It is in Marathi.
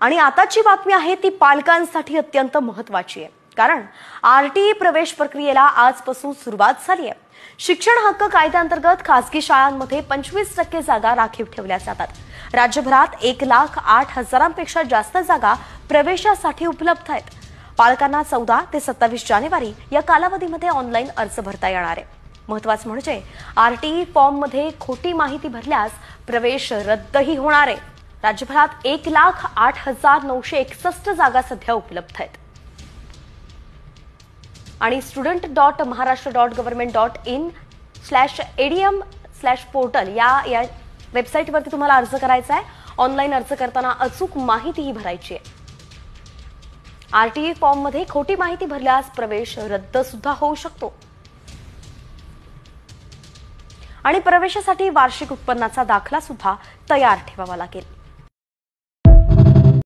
आणि आताची बातमी आहे ती पालकांसाठी अत्यंत महत्त्वाची आहे, कारण आरटीई प्रवेश प्रक्रियेला आजपासून सुरुवात झाली आहे। शिक्षण हक्क कायद्याअंतर्गत खासगी शाळांमध्ये 25% जागा राखीव ठेवल्या जातात। राज्यभरात 1,08,000पेक्षा जास्त जागा प्रवेशासाठी उपलब्ध आहेत। पालकांना 14 ते 27 जानेवारी या कालावधीमध्ये ऑनलाईन अर्ज भरता येणार आहे। महत्त्वाचं म्हणजे आरटीई फॉर्ममध्ये खोटी माहिती भरल्यास प्रवेश रद्दही होणार आहे। राज्यभरात 1,08,961 जागा सध्या उपलब्ध आहेत। आणि student.maharashtra.government.in/adm/portal या वेबसाईटवरती तुम्हाला अर्ज करायचा आहे। ऑनलाईन अर्ज करताना अचूक माहितीही भरायची आहे। आरटीई फॉर्ममध्ये खोटी माहिती भरल्यास प्रवेश रद्द सुद्धा होऊ शकतो। आणि प्रवेशासाठी वार्षिक उत्पन्नाचा दाखला सुद्धा तयार ठेवावा लागेल।